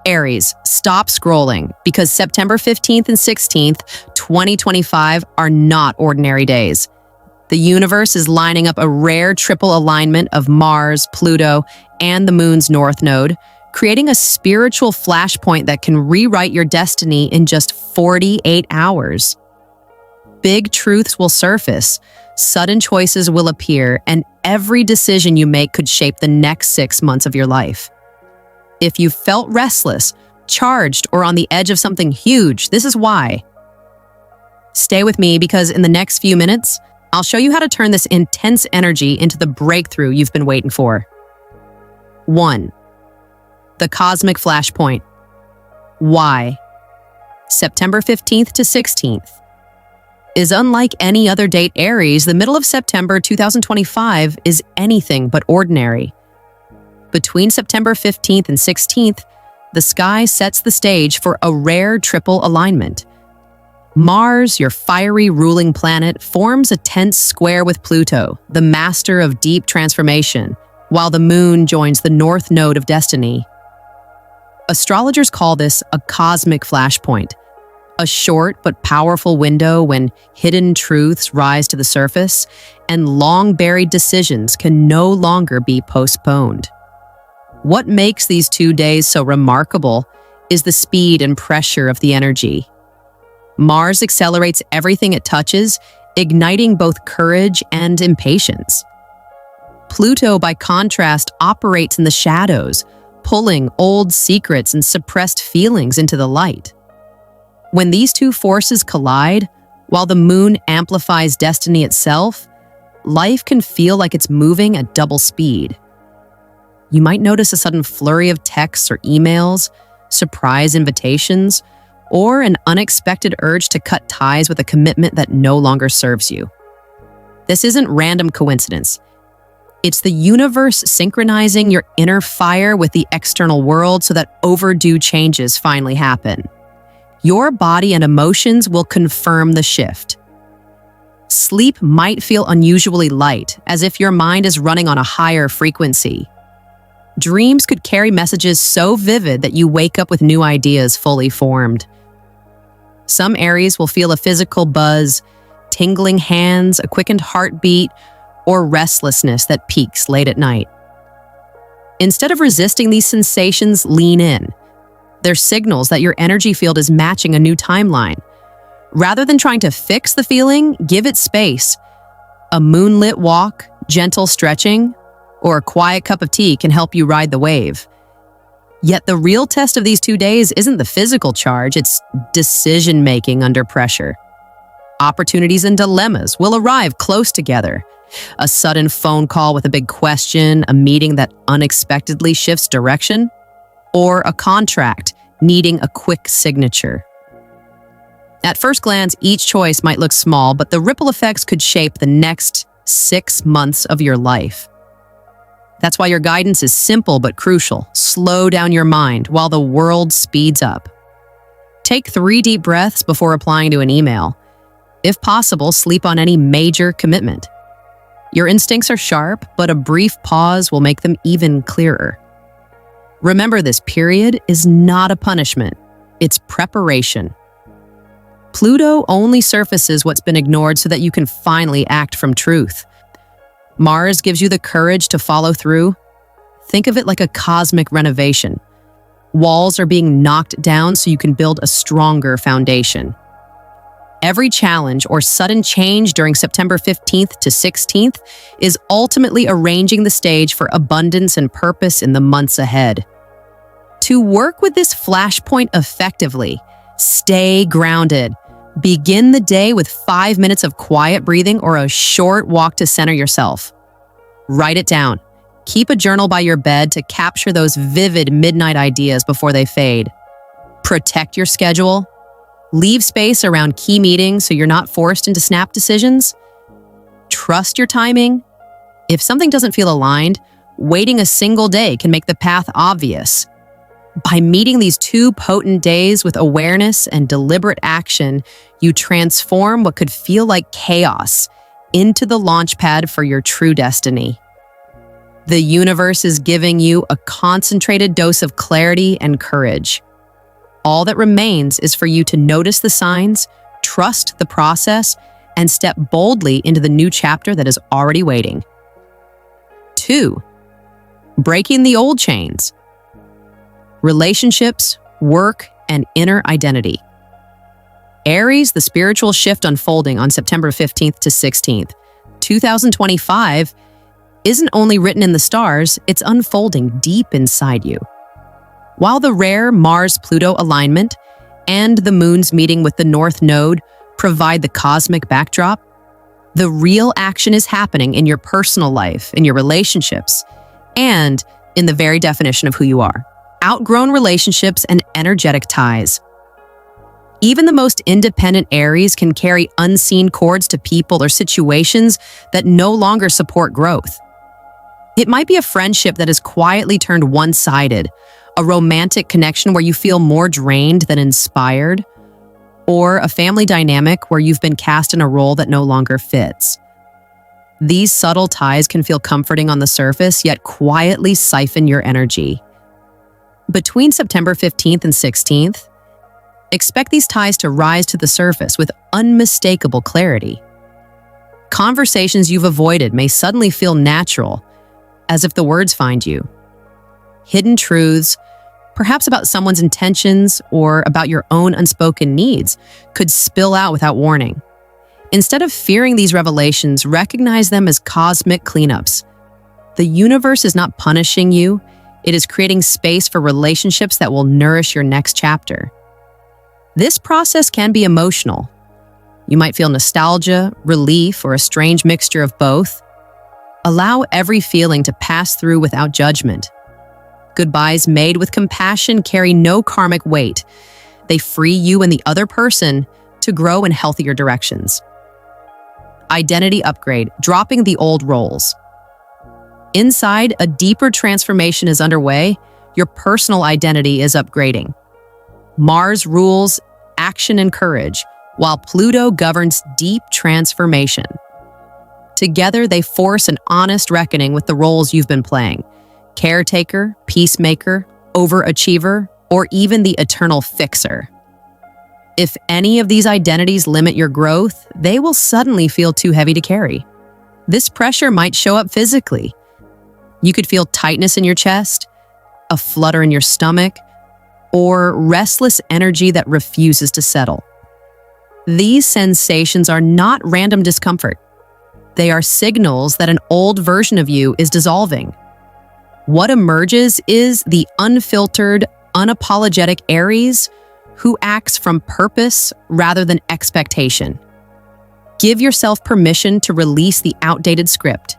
Aries, stop scrolling because September 15th and 16th, 2025 are not ordinary days. The universe is lining up a rare triple alignment of Mars, Pluto, and the moon's north node, creating a spiritual flashpoint that can rewrite your destiny in just 48 hours. Big truths will surface, sudden choices will appear, and every decision you make could shape the next 6 months of your life. If you felt restless, charged, or on the edge of something huge, this is why. Stay with me because in the next few minutes, I'll show you how to turn this intense energy into the breakthrough you've been waiting for. 1. The cosmic flashpoint. Why? September 15th to 16th. Is unlike any other date Aries, the middle of September 2025 is anything but ordinary. Between September 15th and 16th, the sky sets the stage for a rare triple alignment. Mars, your fiery ruling planet, forms a tense square with Pluto, the master of deep transformation, while the moon joins the north node of destiny. Astrologers call this a cosmic flashpoint, a short but powerful window when hidden truths rise to the surface and long-buried decisions can no longer be postponed. What makes these 2 days so remarkable is the speed and pressure of the energy. Mars accelerates everything it touches, igniting both courage and impatience. Pluto, by contrast, operates in the shadows, pulling old secrets and suppressed feelings into the light. When these two forces collide, while the moon amplifies destiny itself, life can feel like it's moving at double speed. You might notice a sudden flurry of texts or emails, surprise invitations, or an unexpected urge to cut ties with a commitment that no longer serves you. This isn't random coincidence. It's the universe synchronizing your inner fire with the external world so that overdue changes finally happen. Your body and emotions will confirm the shift. Sleep might feel unusually light, as if your mind is running on a higher frequency. Dreams could carry messages so vivid that you wake up with new ideas fully formed. Some Aries will feel a physical buzz, tingling hands, a quickened heartbeat, or restlessness that peaks late at night. Instead of resisting these sensations, lean in. They're signals that your energy field is matching a new timeline. Rather than trying to fix the feeling, give it space. A moonlit walk, gentle stretching, or a quiet cup of tea can help you ride the wave. Yet the real test of these 2 days isn't the physical charge, it's decision-making under pressure. Opportunities and dilemmas will arrive close together. A sudden phone call with a big question, a meeting that unexpectedly shifts direction, or a contract needing a quick signature. At first glance, each choice might look small, but the ripple effects could shape the next 6 months of your life. That's why your guidance is simple but crucial. Slow down your mind while the world speeds up. Take 3 deep breaths before replying to an email. If possible, sleep on any major commitment. Your instincts are sharp, but a brief pause will make them even clearer. Remember, this period is not a punishment. It's preparation. Pluto only surfaces what's been ignored so that you can finally act from truth. Mars gives you the courage to follow through. Think of it like a cosmic renovation. Walls are being knocked down so you can build a stronger foundation. Every challenge or sudden change during September 15th to 16th is ultimately arranging the stage for abundance and purpose in the months ahead. To work with this flashpoint effectively, stay grounded. Begin the day with 5 minutes of quiet breathing or a short walk to center yourself. Write it down. Keep a journal by your bed to capture those vivid midnight ideas before they fade. Protect your schedule. Leave space around key meetings so you're not forced into snap decisions. Trust your timing. If something doesn't feel aligned, waiting a single day can make the path obvious. By meeting these 2 potent days with awareness and deliberate action, you transform what could feel like chaos into the launch pad for your true destiny. The universe is giving you a concentrated dose of clarity and courage. All that remains is for you to notice the signs, trust the process, and step boldly into the new chapter that is already waiting. 2. Breaking the old chains. Relationships, work, and inner identity. Aries, the spiritual shift unfolding on September 15th to 16th, 2025, isn't only written in the stars, it's unfolding deep inside you. While the rare Mars-Pluto alignment and the moon's meeting with the North Node provide the cosmic backdrop, the real action is happening in your personal life, in your relationships, and in the very definition of who you are. Outgrown relationships and energetic ties. Even the most independent Aries can carry unseen cords to people or situations that no longer support growth. It might be a friendship that is quietly turned one-sided, a romantic connection where you feel more drained than inspired, or a family dynamic where you've been cast in a role that no longer fits. These subtle ties can feel comforting on the surface, yet quietly siphon your energy. Between September 15th and 16th, expect these ties to rise to the surface with unmistakable clarity. Conversations you've avoided may suddenly feel natural, as if the words find you. Hidden truths, perhaps about someone's intentions or about your own unspoken needs, could spill out without warning. Instead of fearing these revelations, recognize them as cosmic cleanups. The universe is not punishing you, it is creating space for relationships that will nourish your next chapter. This process can be emotional. You might feel nostalgia, relief, or a strange mixture of both. Allow every feeling to pass through without judgment. Goodbyes made with compassion carry no karmic weight. They free you and the other person to grow in healthier directions. Identity upgrade, dropping the old roles. Inside, a deeper transformation is underway. Your personal identity is upgrading. Mars rules action and courage, while Pluto governs deep transformation. Together, they force an honest reckoning with the roles you've been playing: caretaker, peacemaker, overachiever, or even the eternal fixer. If any of these identities limit your growth, they will suddenly feel too heavy to carry. This pressure might show up physically. You could feel tightness in your chest, a flutter in your stomach, or restless energy that refuses to settle. These sensations are not random discomfort. They are signals that an old version of you is dissolving. What emerges is the unfiltered, unapologetic Aries who acts from purpose rather than expectation. Give yourself permission to release the outdated script.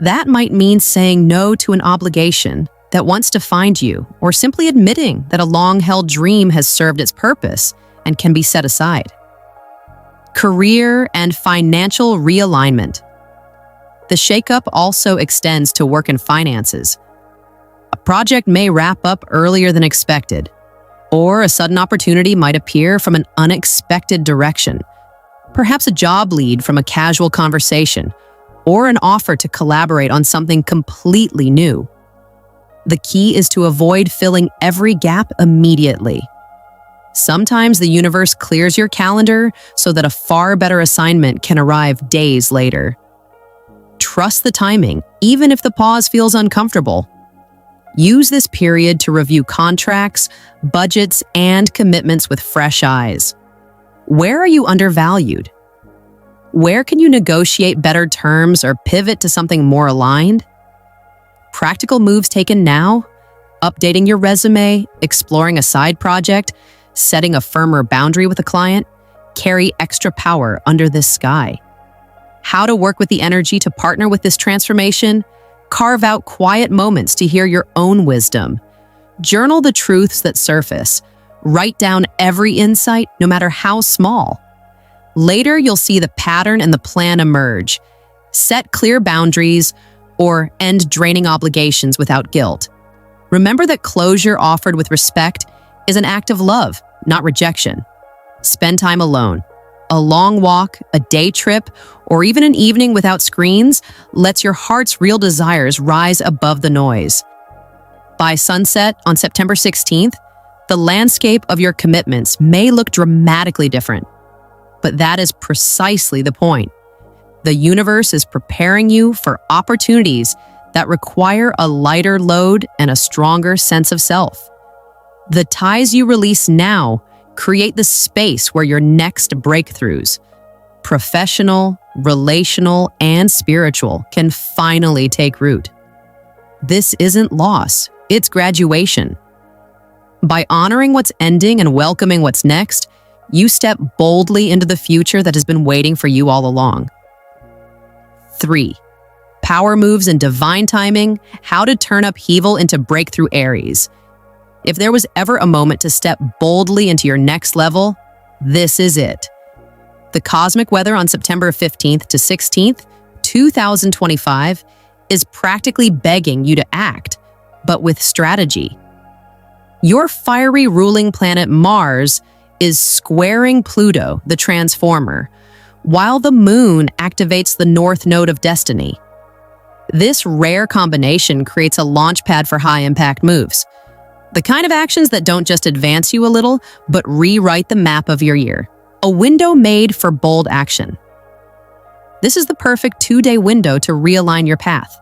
That might mean saying no to an obligation that once defined you, or simply admitting that a long-held dream has served its purpose and can be set aside. Career and financial realignment. The shakeup also extends to work and finances. A project may wrap up earlier than expected, or a sudden opportunity might appear from an unexpected direction. Perhaps a job lead from a casual conversation, or an offer to collaborate on something completely new. The key is to avoid filling every gap immediately. Sometimes the universe clears your calendar so that a far better assignment can arrive days later. Trust the timing, even if the pause feels uncomfortable. Use this period to review contracts, budgets, and commitments with fresh eyes. Where are you undervalued? Where can you negotiate better terms or pivot to something more aligned? Practical moves taken now, updating your resume, exploring a side project, setting a firmer boundary with a client, carry extra power under this sky. How to work with the energy to partner with this transformation? Carve out quiet moments to hear your own wisdom. Journal the truths that surface. Write down every insight, no matter how small. Later, you'll see the pattern and the plan emerge. Set clear boundaries or end draining obligations without guilt. Remember that closure offered with respect is an act of love, not rejection. Spend time alone. A long walk, a day trip, or even an evening without screens lets your heart's real desires rise above the noise. By sunset on September 16th, the landscape of your commitments may look dramatically different. But that is precisely the point. The universe is preparing you for opportunities that require a lighter load and a stronger sense of self. The ties you release now create the space where your next breakthroughs, professional, relational, and spiritual, can finally take root. This isn't loss, it's graduation. By honoring what's ending and welcoming what's next, you step boldly into the future that has been waiting for you all along. 3. Power moves and divine timing, how to turn upheaval into breakthrough Aries. If there was ever a moment to step boldly into your next level, this is it. The cosmic weather on September 15th to 16th, 2025, is practically begging you to act, but with strategy. Your fiery ruling planet Mars is squaring Pluto, the transformer, while the moon activates the north node of destiny. This rare combination creates a launchpad for high-impact moves. The kind of actions that don't just advance you a little, but rewrite the map of your year. A window made for bold action. This is the perfect 2-day window to realign your path.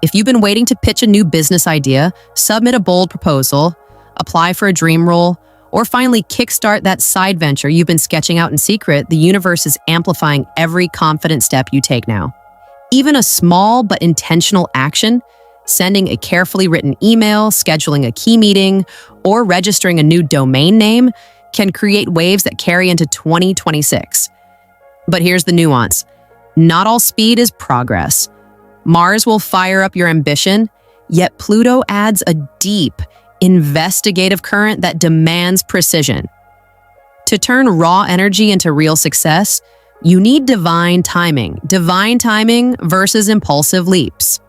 If you've been waiting to pitch a new business idea, submit a bold proposal, apply for a dream role, or finally kickstart that side venture you've been sketching out in secret, the universe is amplifying every confident step you take now. Even a small but intentional action, sending a carefully written email, scheduling a key meeting, or registering a new domain name, can create waves that carry into 2026. But here's the nuance. Not all speed is progress. Mars will fire up your ambition, yet Pluto adds a deep, investigative current that demands precision. To turn raw energy into real success, you need divine timing versus impulsive leaps.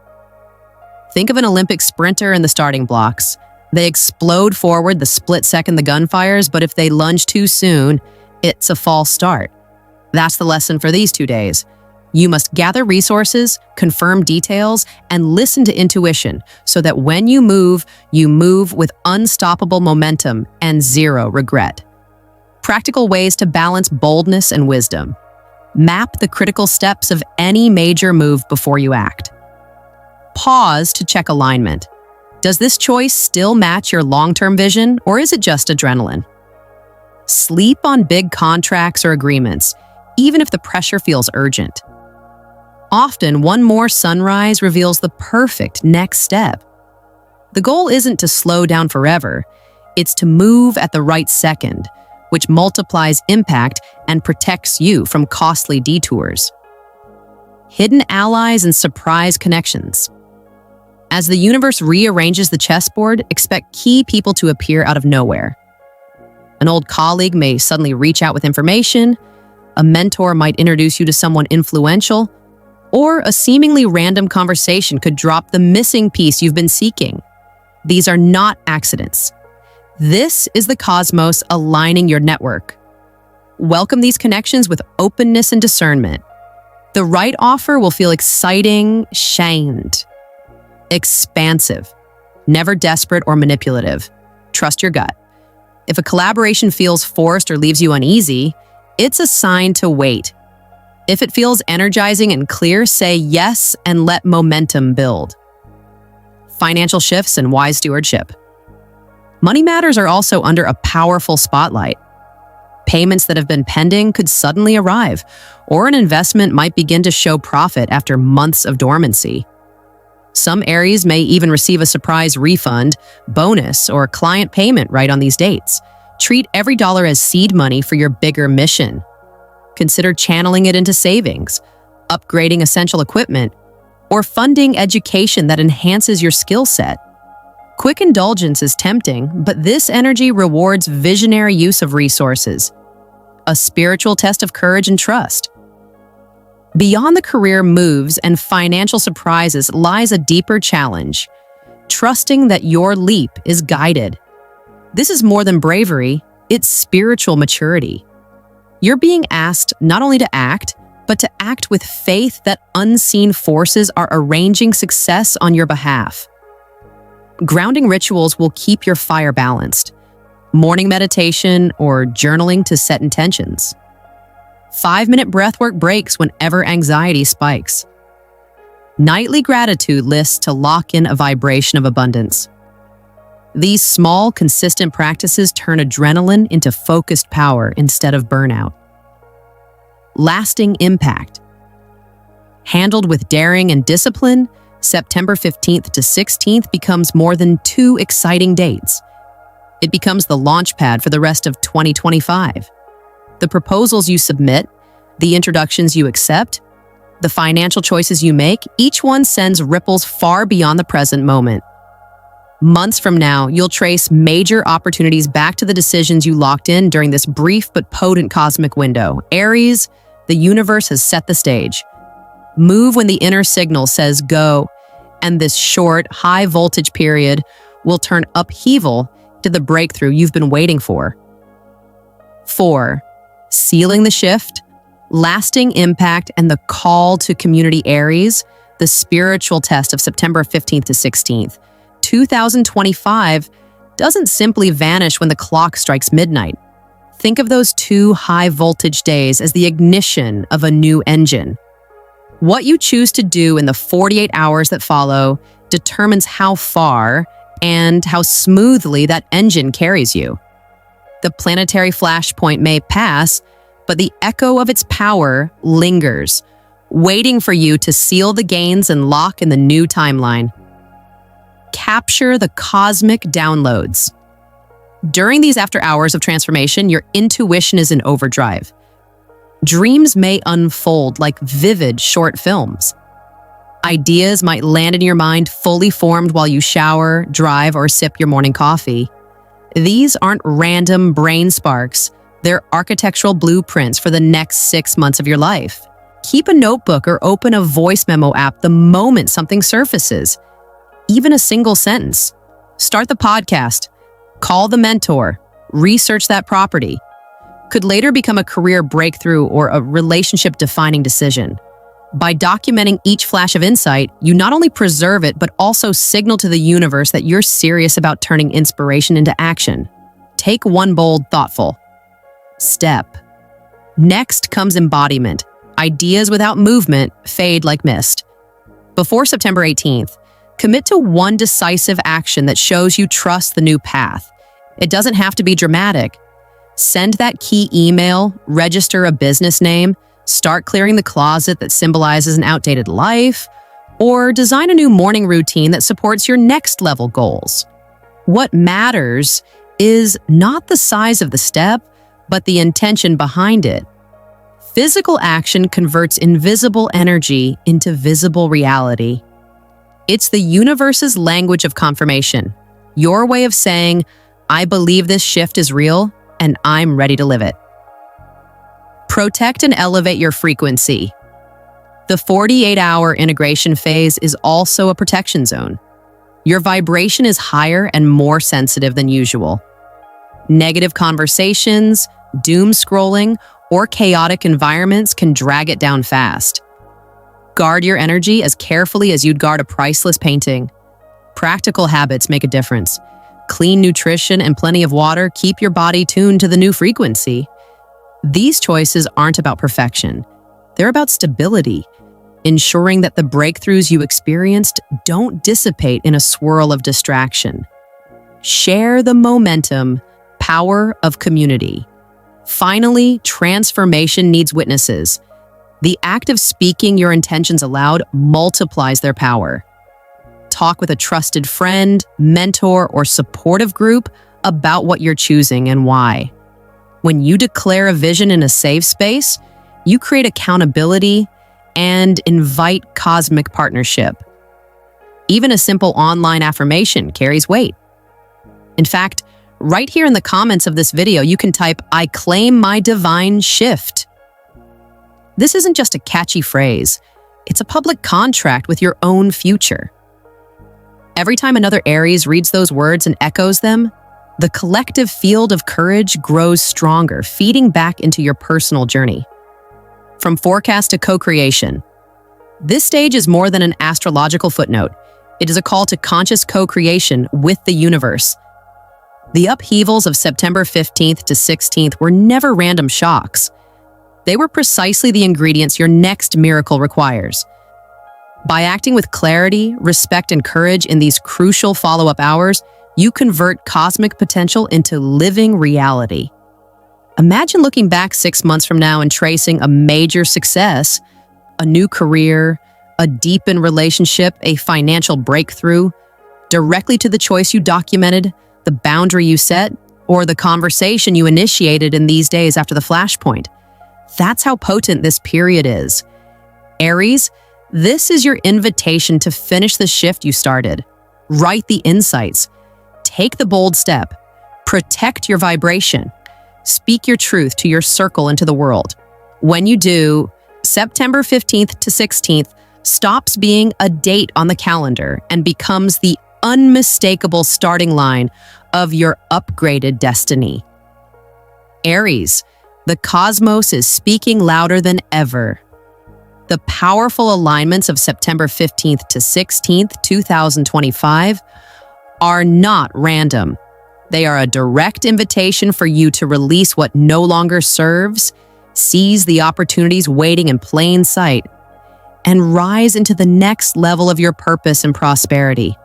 Think of an Olympic sprinter in the starting blocks. They explode forward the split second the gun fires, but if they lunge too soon, it's a false start. That's the lesson for these 2 days. You must gather resources, confirm details, and listen to intuition so that when you move with unstoppable momentum and zero regret. Practical ways to balance boldness and wisdom. Map the critical steps of any major move before you act. Pause to check alignment. Does this choice still match your long-term vision, or is it just adrenaline? Sleep on big contracts or agreements, even if the pressure feels urgent. Often, one more sunrise reveals the perfect next step. The goal isn't to slow down forever, it's to move at the right second, which multiplies impact and protects you from costly detours. Hidden allies and surprise connections. As the universe rearranges the chessboard, expect key people to appear out of nowhere. An old colleague may suddenly reach out with information, a mentor might introduce you to someone influential, or a seemingly random conversation could drop the missing piece you've been seeking. These are not accidents. This is the cosmos aligning your network. Welcome these connections with openness and discernment. The right offer will feel exciting, shamed, expansive, never desperate or manipulative. Trust your gut. If a collaboration feels forced or leaves you uneasy, it's a sign to wait. If it feels energizing and clear, say yes and let momentum build. Financial shifts and wise stewardship. Money matters are also under a powerful spotlight. Payments that have been pending could suddenly arrive, or an investment might begin to show profit after months of dormancy. Some Aries may even receive a surprise refund, bonus, or client payment right on these dates. Treat every dollar as seed money for your bigger mission. Consider channeling it into savings, upgrading essential equipment, or funding education that enhances your skill set. Quick indulgence is tempting, but this energy rewards visionary use of resources, a spiritual test of courage and trust. Beyond the career moves and financial surprises lies a deeper challenge, trusting that your leap is guided. This is more than bravery, it's spiritual maturity. You're being asked not only to act, but to act with faith that unseen forces are arranging success on your behalf. Grounding rituals will keep your fire balanced. Morning meditation or journaling to set intentions. 5-minute breathwork breaks whenever anxiety spikes. Nightly gratitude lists to lock in a vibration of abundance. These small, consistent practices turn adrenaline into focused power instead of burnout. Lasting impact. Handled with daring and discipline, September 15th to 16th becomes more than 2 exciting dates. It becomes the launch pad for the rest of 2025. The proposals you submit, the introductions you accept, the financial choices you make, each one sends ripples far beyond the present moment. Months from now, you'll trace major opportunities back to the decisions you locked in during this brief but potent cosmic window. Aries, the universe has set the stage. Move when the inner signal says go, and this short, high-voltage period will turn upheaval to the breakthrough you've been waiting for. 4. Sealing the shift, lasting impact, and the call to community. Aries, the spiritual test of September 15th to 16th. 2025 doesn't simply vanish when the clock strikes midnight. Think of those 2 high-voltage days as the ignition of a new engine. What you choose to do in the 48 hours that follow determines how far and how smoothly that engine carries you. The planetary flashpoint may pass, but the echo of its power lingers, waiting for you to seal the gains and lock in the new timeline. Capture the cosmic downloads. During these after hours of transformation, your intuition is in overdrive. Dreams may unfold like vivid short films. Ideas might land in your mind fully formed while you shower, drive, or sip your morning coffee. These aren't random brain sparks. They're architectural blueprints for the next 6 months of your life. Keep a notebook or open a voice memo app the moment something surfaces. Even a single sentence. Start the podcast. Call the mentor. Research that property. Could later become a career breakthrough or a relationship-defining decision. By documenting each flash of insight, you not only preserve it, but also signal to the universe that you're serious about turning inspiration into action. Take one bold, thoughtful step. Next comes embodiment. Ideas without movement fade like mist. Before September 18th, commit to one decisive action that shows you trust the new path. It doesn't have to be dramatic. Send that key email, register a business name, start clearing the closet that symbolizes an outdated life, or design a new morning routine that supports your next level goals. What matters is not the size of the step, but the intention behind it. Physical action converts invisible energy into visible reality. It's the universe's language of confirmation, your way of saying, I believe this shift is real and I'm ready to live it. Protect and elevate your frequency. The 48-hour integration phase is also a protection zone. Your vibration is higher and more sensitive than usual. Negative conversations, doom scrolling, or chaotic environments can drag it down fast. Guard your energy as carefully as you'd guard a priceless painting. Practical habits make a difference. Clean nutrition and plenty of water keep your body tuned to the new frequency. These choices aren't about perfection. They're about stability, ensuring that the breakthroughs you experienced don't dissipate in a swirl of distraction. Share the momentum, power of community. Finally, transformation needs witnesses. The act of speaking your intentions aloud multiplies their power. Talk with a trusted friend, mentor, or supportive group about what you're choosing and why. When you declare a vision in a safe space, you create accountability and invite cosmic partnership. Even a simple online affirmation carries weight. In fact, right here in the comments of this video, you can type, I claim my divine shift. This isn't just a catchy phrase. It's a public contract with your own future. Every time another Aries reads those words and echoes them, The collective field of courage grows stronger, feeding back into your personal journey. From forecast to co-creation. This stage is more than an astrological footnote. It is a call to conscious co-creation with the universe. The upheavals of September 15th to 16th were never random shocks. They were precisely the ingredients your next miracle requires. By acting with clarity, respect, and courage in these crucial follow-up hours, you convert cosmic potential into living reality. Imagine looking back 6 months from now and tracing a major success, a new career, a deepened relationship, a financial breakthrough, directly to the choice you documented, the boundary you set, or the conversation you initiated in these days after the flashpoint. That's how potent this period is. Aries, this is your invitation to finish the shift you started. Write the insights. Take the bold step. Protect your vibration. Speak your truth to your circle and to the world. When you do, September 15th to 16th stops being a date on the calendar and becomes the unmistakable starting line of your upgraded destiny. Aries, the cosmos is speaking louder than ever. The powerful alignments of September 15th to 16th, 2025 are not random. They are a direct invitation for you to release what no longer serves, seize the opportunities waiting in plain sight, and rise into the next level of your purpose and prosperity.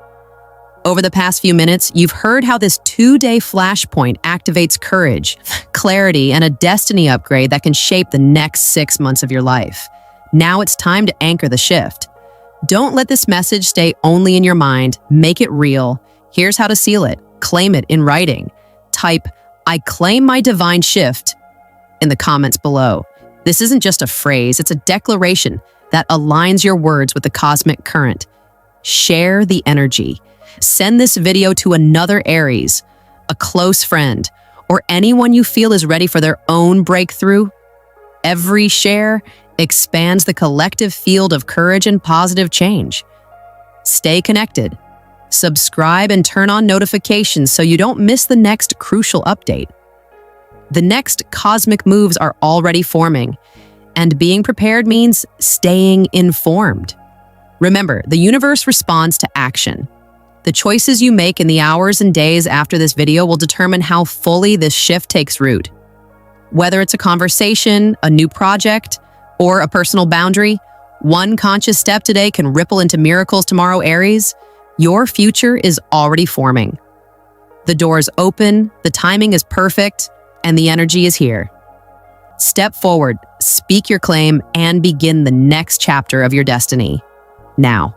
Over the past few minutes, you've heard how this 2-day flashpoint activates courage, clarity, and a destiny upgrade that can shape the next 6 months of your life. Now it's time to anchor the shift. Don't let this message stay only in your mind. Make it real. Here's how to seal it. Claim it in writing. Type, "I claim my divine shift," in the comments below. This isn't just a phrase, it's a declaration that aligns your words with the cosmic current. Share the energy. Send this video to another Aries, a close friend, or anyone you feel is ready for their own breakthrough. Every share expands the collective field of courage and positive change. Stay connected. Subscribe and turn on notifications so you don't miss the next crucial update. The next cosmic moves are already forming, and being prepared means staying informed. Remember, the universe responds to action. The choices you make in the hours and days after this video will determine how fully this shift takes root. Whether it's a conversation, a new project, or a personal boundary, one conscious step today can ripple into miracles tomorrow, Aries. Your future is already forming. The door is open, the timing is perfect, and the energy is here. Step forward, speak your claim, and begin the next chapter of your destiny. Now.